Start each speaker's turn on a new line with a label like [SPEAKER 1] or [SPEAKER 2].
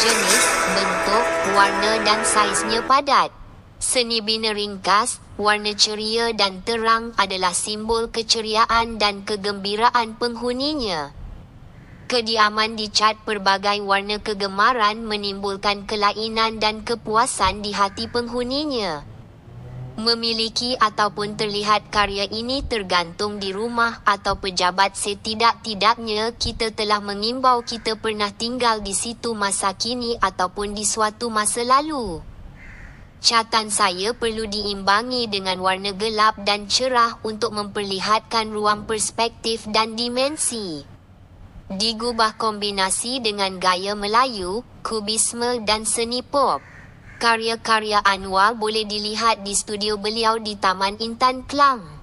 [SPEAKER 1] jenis, bentuk, warna dan saiznya padat. Seni bina ringkas, warna ceria dan terang adalah simbol keceriaan dan kegembiraan penghuninya. Kediaman dicat pelbagai warna kegemaran menimbulkan kelainan dan kepuasan di hati penghuninya. Memiliki ataupun terlihat karya ini tergantung di rumah atau pejabat. Setidak-tidaknya kita telah mengimbau kita pernah tinggal di situ masa kini ataupun di suatu masa lalu. Catan saya perlu diimbangi dengan warna gelap dan cerah untuk memperlihatkan ruang perspektif dan dimensi. Digubah kombinasi dengan gaya Melayu, kubisme dan seni pop. Karya-karya Anwar boleh dilihat di studio beliau di Taman Intan Klang.